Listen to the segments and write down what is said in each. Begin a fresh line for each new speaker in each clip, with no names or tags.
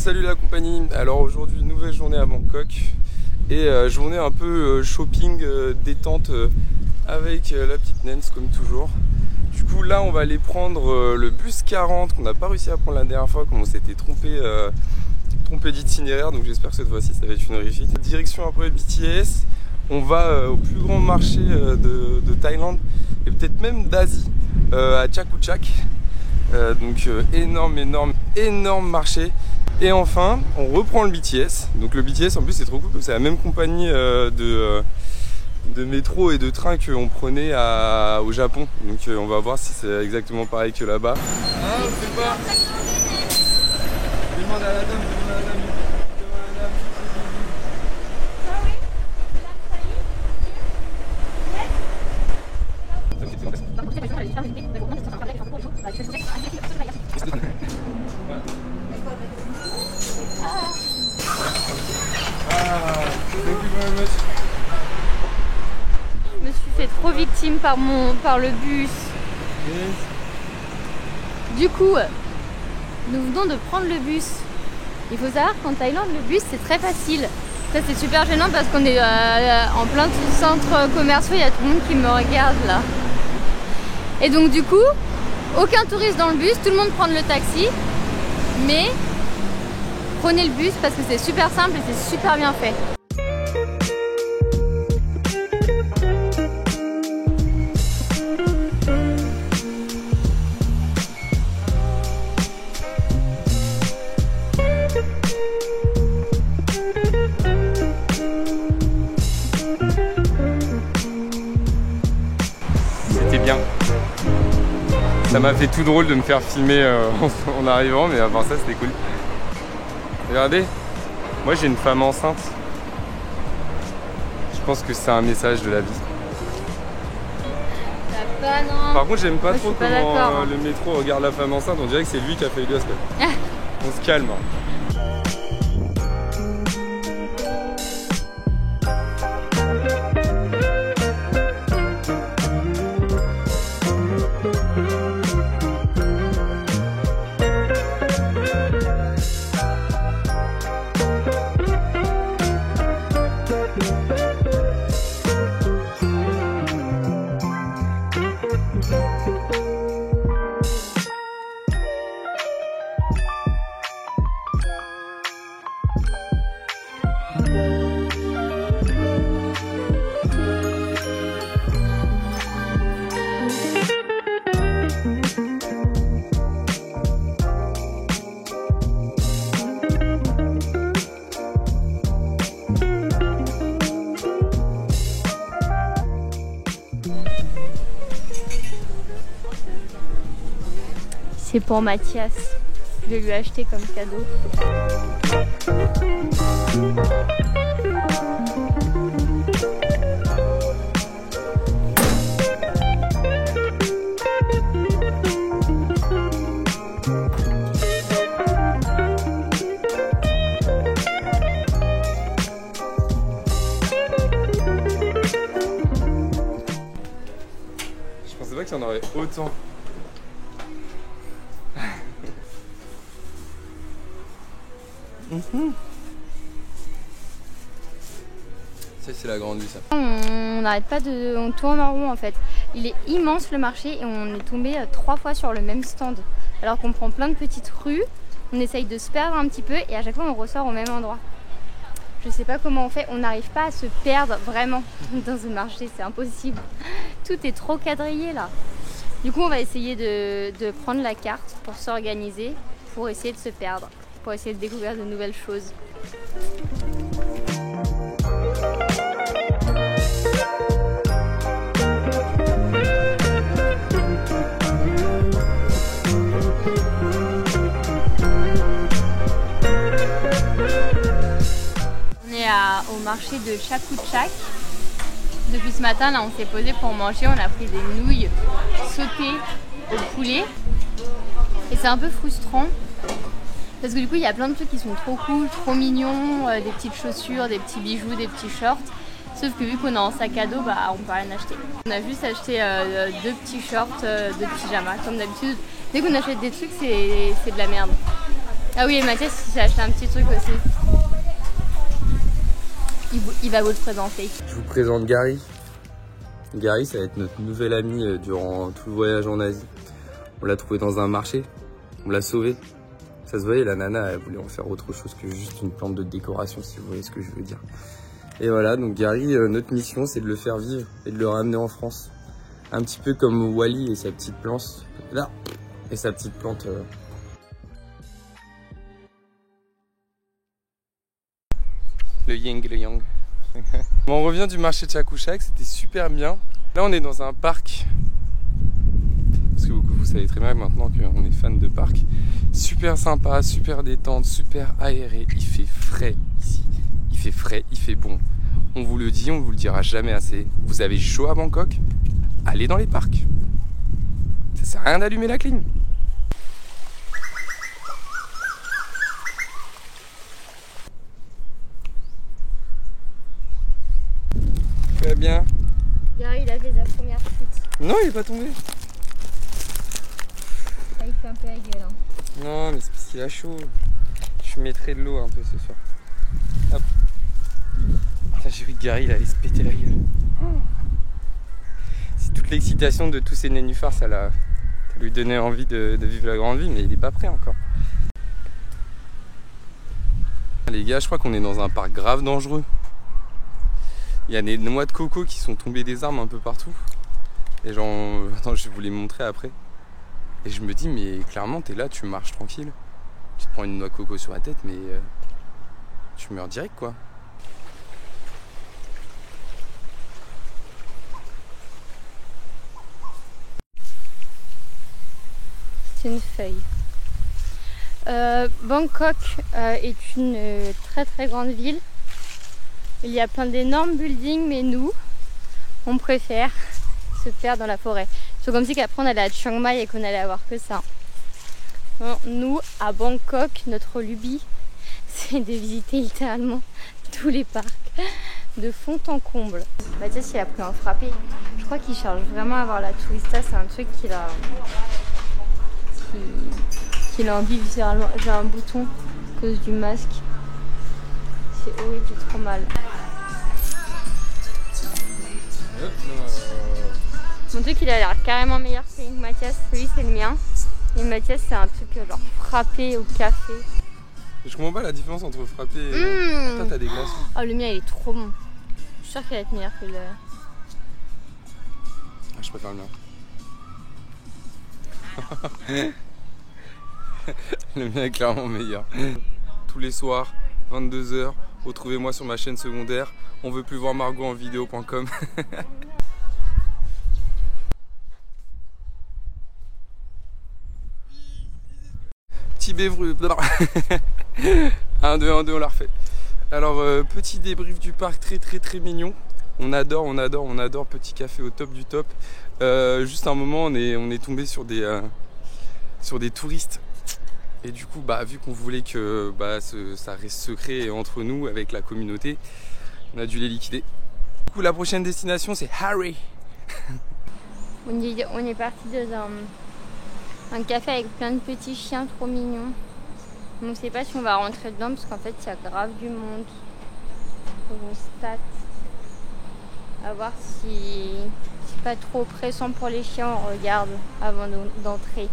Salut la compagnie. Alors aujourd'hui nouvelle journée à Bangkok et journée un peu shopping, détente avec la petite Nens comme toujours. Du coup là on va aller prendre le bus 40 qu'on n'a pas réussi à prendre la dernière fois, comme on s'était trompé d'itinéraire, donc j'espère que cette fois-ci ça va être une réussite. Direction après BTS, on va au plus grand marché de Thaïlande et peut-être même d'Asie, à Chatuchak. Donc énorme marché. Et enfin on reprend le BTS. Donc le BTS en plus c'est trop cool, c'est la même compagnie de métro et de train qu'on prenait au Japon. Donc on va voir si c'est exactement pareil que là-bas. Ah, on sait pas. Demande à la dame,
Je me suis fait trop victime par le bus. Du coup, nous venons de prendre le bus. Il faut savoir qu'en Thaïlande, le bus c'est très facile. Ça c'est super gênant parce qu'on est en plein centre commercial, il y a tout le monde qui me regarde là. Et donc du coup, aucun touriste dans le bus, tout le monde prend le taxi. Mais prenez le bus parce que c'est super simple et c'est super bien fait.
C'était bien. Ça m'a fait tout drôle de me faire filmer en arrivant, mais à part ça c'était cool. Regardez, moi j'ai une femme enceinte. Je pense que c'est un message de la vie.
Pas, non.
Par contre j'aime pas trop
pas
comment le métro regarde la femme enceinte, on dirait que c'est lui qui a fait le gosse. On se calme.
C'est pour Mathias. Je vais lui acheter comme cadeau.
Je pensais pas qu'il y en aurait autant. Ça c'est la grande vue ça.
On n'arrête pas on tourne en rond en fait. Il est immense le marché et on est tombé 3 fois sur le même stand. Alors qu'on prend plein de petites rues, on essaye de se perdre un petit peu et à chaque fois on ressort au même endroit. Je sais pas comment on fait, on n'arrive pas à se perdre vraiment dans ce marché, c'est impossible. Tout est trop quadrillé là. Du coup on va essayer de prendre la carte pour s'organiser, pour essayer de se perdre, pour essayer de découvrir de nouvelles choses. Au marché de Chatuchak. Depuis ce matin là on s'est posé pour manger, on a pris des nouilles sautées au poulet et c'est un peu frustrant parce que du coup il y a plein de trucs qui sont trop cool, trop mignons, des petites chaussures, des petits bijoux, des petits shorts, sauf que vu qu'on est en sac à dos, bah on peut rien acheter. On a juste acheté 2 petits shorts de pyjama comme d'habitude. Dès qu'on achète des trucs c'est de la merde. Ah oui, et Mathias il s'est acheté un petit truc aussi. Il va vous le présenter.
Je vous présente Gary. Gary, ça va être notre nouvel ami durant tout le voyage en Asie. On l'a trouvé dans un marché, on l'a sauvé. Ça se voyait, la nana, elle voulait en faire autre chose que juste une plante de décoration, si vous voyez ce que je veux dire. Et voilà, donc Gary, notre mission, c'est de le faire vivre et de le ramener en France. Un petit peu comme Wally et sa petite plante, là, et sa petite plante. Le yin et le yang. Bon, on revient du marché de Chakouchak, c'était super bien. Là, on est dans un parc. Parce que vous savez très bien maintenant qu'on est fan de parc. Super sympa, super détente, super aéré. Il fait frais ici. Il fait frais, il fait bon. On vous le dit, on vous le dira jamais assez. Vous avez chaud à Bangkok? Allez dans les parcs. Ça sert à rien d'allumer la clim. Tu vas bien?
Gary, il a fait sa première chute.
Non, il est pas tombé.
Là, il fait un peu la gueule. Hein.
Non, mais c'est parce qu'il a chaud. Je mettrai de l'eau un peu ce soir. Hop. J'ai vu que Gary, il allait se péter la gueule. C'est toute l'excitation de tous ces nénuphars, ça lui donnait envie de vivre la grande vie, mais il n'est pas prêt encore. Les gars, je crois qu'on est dans un parc grave dangereux. Il y a des noix de coco qui sont tombées des arbres un peu partout. Et genre, attends, je vais vous les montrer après. Et je me dis, mais clairement, t'es là, tu marches tranquille. Tu te prends une noix de coco sur la tête, mais tu meurs direct, quoi.
C'est une feuille. Bangkok est une très très grande ville. Il y a plein d'énormes buildings, mais nous, on préfère se perdre dans la forêt. C'est comme si qu'après on allait à Chiang Mai et qu'on allait avoir que ça. Non, nous, à Bangkok, notre lubie, c'est de visiter littéralement tous les parcs, de fond en comble. Mathias, il a pris un frappé. Je crois qu'il cherche vraiment à avoir la tourista. C'est un truc qu'il a envie viscéralement. J'ai un bouton à cause du masque. C'est horrible, j'ai trop mal. Mon truc il a l'air carrément meilleur que Mathias, celui c'est le mien. Et Mathias c'est un truc genre frappé au café.
Je comprends pas la différence entre frappé et... Toi t'as des glaçons.
Oh le mien il est trop bon. Je suis sûre qu'il va être meilleur que le...
Ah, je préfère le mien. Le mien est clairement meilleur. Tous les soirs, 22 h, retrouvez-moi sur ma chaîne secondaire. On veut plus voir Margot en vidéo.com. Petit bévru. 1, 2, 1, 2, on l'a refait. Alors, petit débrief du parc très mignon. On adore, petit café au top du top. Juste un moment, on est tombé sur des touristes. Et du coup, vu qu'on voulait que ça reste secret entre nous avec la communauté, on a dû les liquider. Du coup, la prochaine destination, c'est Harry.
On est parti dans un café avec plein de petits chiens trop mignons. On ne sait pas si on va rentrer dedans parce qu'en fait, il y a grave du monde. On stat. À voir si c'est pas trop pressant pour les chiens, on regarde avant d'entrer.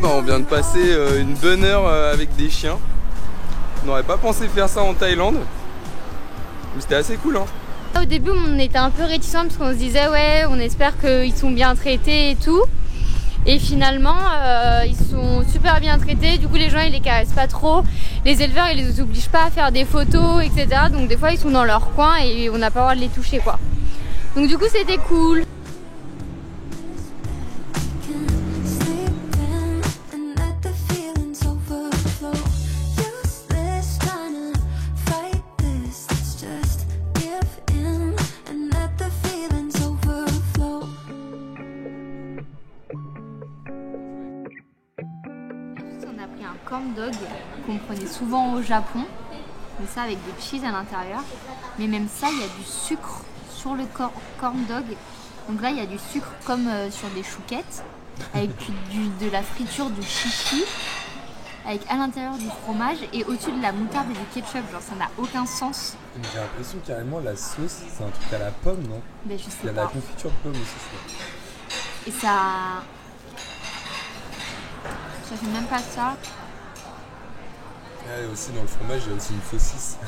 Bon on vient de passer une bonne heure avec des chiens. On n'aurait pas pensé faire ça en Thaïlande. Mais c'était assez cool hein.
Au début on était un peu réticents parce qu'on se disait ouais on espère qu'ils sont bien traités et tout. Et finalement ils sont super bien traités, du coup les gens ils les caressent pas trop. Les éleveurs ils les obligent pas à faire des photos etc. Donc des fois ils sont dans leur coin et on n'a pas le droit de les toucher quoi. Donc du coup c'était cool. dog qu'on prenait souvent au Japon, mais ça avec des cheese à l'intérieur. Mais même ça, il y a du sucre sur le corn dog. Donc là, il y a du sucre comme sur des chouquettes, avec de la friture de chichi, avec à l'intérieur du fromage et au-dessus de la moutarde et du ketchup. Genre, ça n'a aucun sens.
J'ai l'impression carrément la sauce, c'est un truc à la pomme, non?
Mais je sais
Il y a de la confiture de pomme aussi, je crois.
Et ça fait même pas ça.
Et aussi dans le fromage, il y a aussi une saucisse.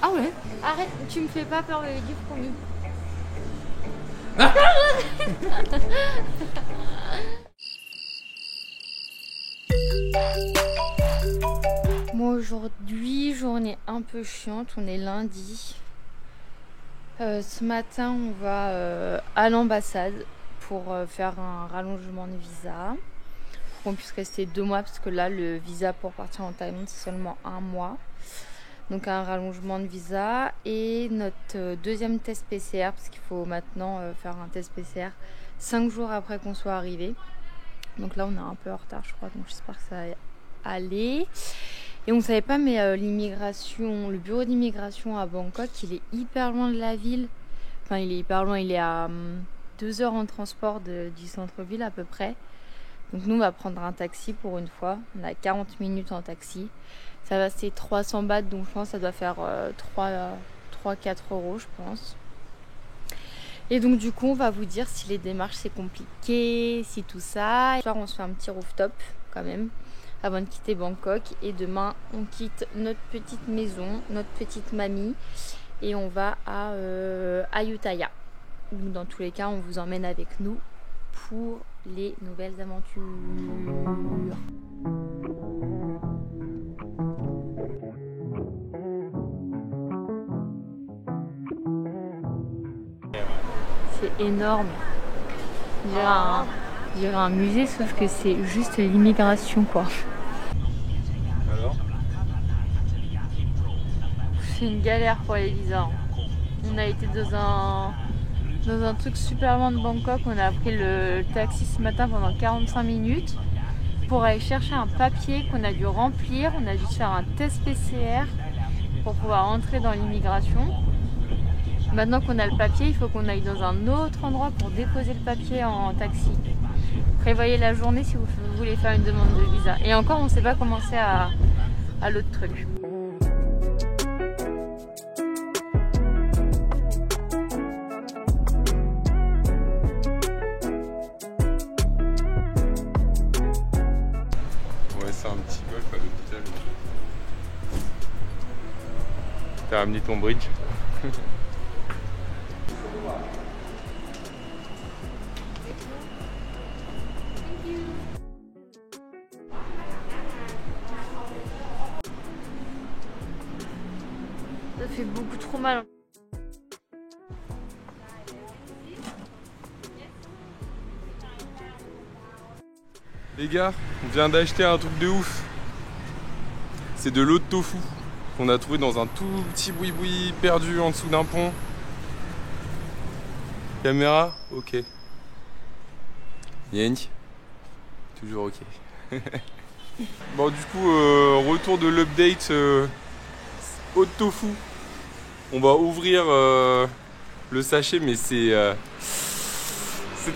Ah ouais? Arrête, tu me fais pas peur, bébé, du promis. Moi aujourd'hui, journée un peu chiante, on est lundi. Ce matin, on va à l'ambassade pour faire un rallongement de visa. Pour qu'on puisse rester 2 mois, parce que là, le visa pour partir en Thaïlande, c'est seulement 1 mois. Donc un rallongement de visa et notre deuxième test PCR, parce qu'il faut maintenant faire un test PCR 5 jours après qu'on soit arrivé. Donc là, on est un peu en retard, je crois, donc j'espère que ça va aller. Et on ne savait pas, mais l'immigration, le bureau d'immigration à Bangkok, il est hyper loin de la ville. Enfin, il est hyper loin, il est à 2 heures en transport du centre-ville à peu près. Donc nous, on va prendre un taxi pour une fois. On a 40 minutes en taxi. Ça va, c'est 300 bahts, donc je pense que ça doit faire 3-4 euros, je pense. Et donc du coup, on va vous dire si les démarches c'est compliqué, si tout ça. Ce soir, on se fait un petit rooftop quand même, avant de quitter Bangkok. Et demain, on quitte notre petite maison, notre petite mamie, et on va à Ayutthaya. Donc dans tous les cas, on vous emmène avec nous pour les nouvelles aventures. C'est énorme. On dirait un musée, sauf que c'est juste l'immigration, quoi.
Alors?
C'est une galère pour les visas. On a été dans un truc super loin de Bangkok. On a pris le taxi ce matin pendant 45 minutes pour aller chercher un papier qu'on a dû remplir. On a dû faire un test PCR pour pouvoir entrer dans l'immigration. Maintenant qu'on a le papier, il faut qu'on aille dans un autre endroit pour déposer le papier en taxi. Prévoyez la journée si vous voulez faire une demande de visa. Et encore, on ne sait pas comment c'est à l'autre truc.
On va faire un petit golf à l'hôpital. T'as ramené ton bridge?
Ça fait beaucoup trop mal.
Les gars, on vient d'acheter un truc de ouf. C'est de l'eau de tofu qu'on a trouvé dans un tout petit boui-boui perdu en dessous d'un pont. Caméra? Ok. Yannick? Toujours ok. Bon, du coup, retour de l'update eau de tofu. On va ouvrir le sachet, mais c'est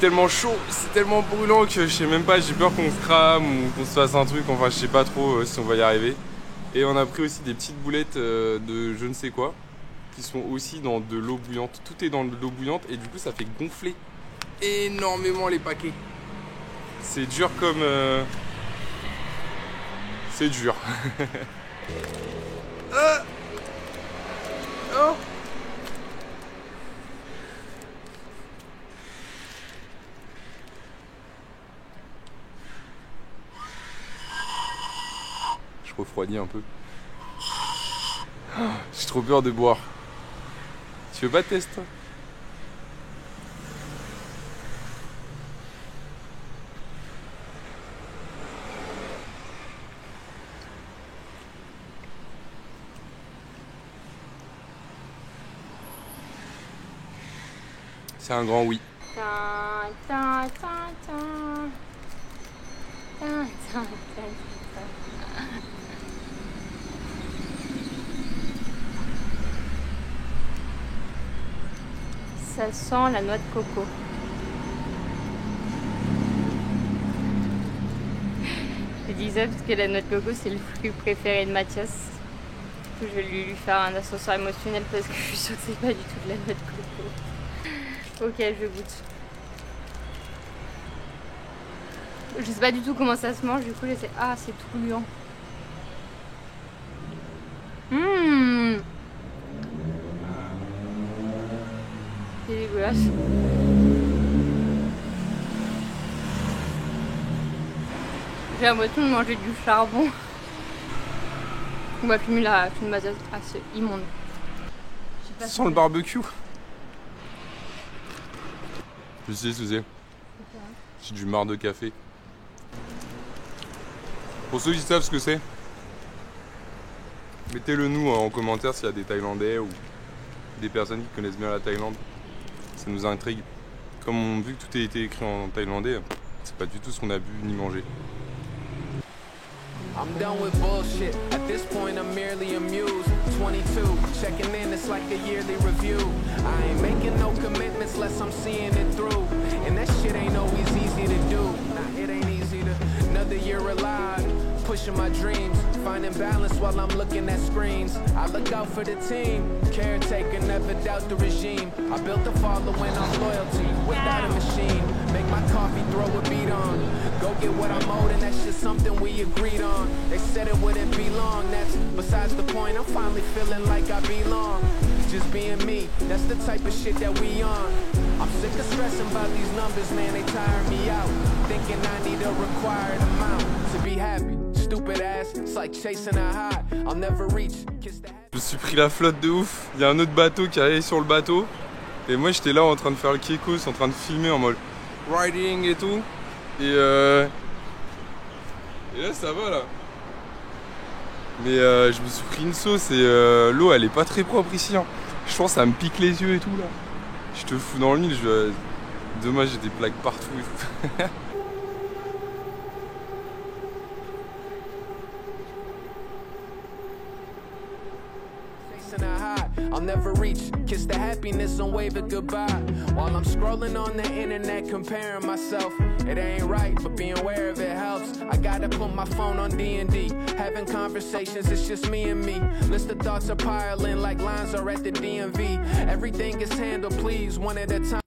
tellement chaud, c'est tellement brûlant que je sais même pas, j'ai peur qu'on se crame ou qu'on se fasse un truc, enfin je sais pas trop si on va y arriver. Et on a pris aussi des petites boulettes de je ne sais quoi, qui sont aussi dans de l'eau bouillante. Tout est dans de l'eau bouillante et du coup ça fait gonfler énormément les paquets. C'est dur comme... C'est dur. Oh. Je refroidis un peu. J'ai trop peur de boire. Tu veux pas tester? C'est un grand oui.
ça sent la noix de coco. Je dis ça parce que la noix de coco c'est le fruit préféré de Mathias. Du coup, je vais lui faire un ascenseur émotionnel parce que je suis sûre que c'est pas du tout de la noix de coco. Ok, je goûte. Je sais pas du tout comment ça se mange, du coup j'essaie. Ah, c'est tout gluant. C'est dégueulasse. J'ai l'impression de manger du charbon. On va fumer la Mathias. Ah, c'est immonde.
Sans le barbecue. Je sais ce que c'est. C'est du marc de café. Pour ceux qui savent ce que c'est, mettez-le nous en commentaire s'il y a des Thaïlandais ou des personnes qui connaissent bien la Thaïlande. Ça nous intrigue. Comme on a vu que tout a été écrit en thaïlandais, c'est pas du tout ce qu'on a bu ni mangé.
I'm done with bullshit. At this point, I'm merely amused. 22, checking in, it's like a yearly review. I ain't making no commitments unless I'm seeing it through. And that shit ain't always easy to do. Nah, it ain't easy to. Another year alive, pushing my dreams. Finding balance while I'm looking at screens. I look out for the team. Caretaker, never doubt the regime. I built a following on loyalty without a machine. Make my coffee, throw a beat on. Go get what I'm owed, and that's just something we agreed on. They said it wouldn't be long, that's besides the point. I'm finally feeling like I belong. Just being me, that's the type of shit that we on. I'm sick of stressing about these numbers, man, they tire me out. Thinking I need a required amount to be happy. Stupid ass, it's like chasing a high. I'll never reach.
Je me suis pris la flotte de ouf. Il y a un autre bateau qui arrivait sur le bateau. Et moi j'étais là en train de faire le kekos, en train de filmer en mode riding et tout. Et là ça va là. Mais je me suis pris une sauce et l'eau elle est pas très propre ici. Hein. Je pense que ça me pique les yeux et tout là. Je te fous dans le mille. Dommage j'ai des plaques partout et tout.
I'll never reach, kiss the happiness and wave it goodbye. While I'm scrolling on the internet comparing myself. It ain't right, but being aware of it helps. I gotta put my phone on D&D. Having conversations, it's just me and me. List of thoughts are piling like lines are at the DMV. Everything is handled, please, one at a time.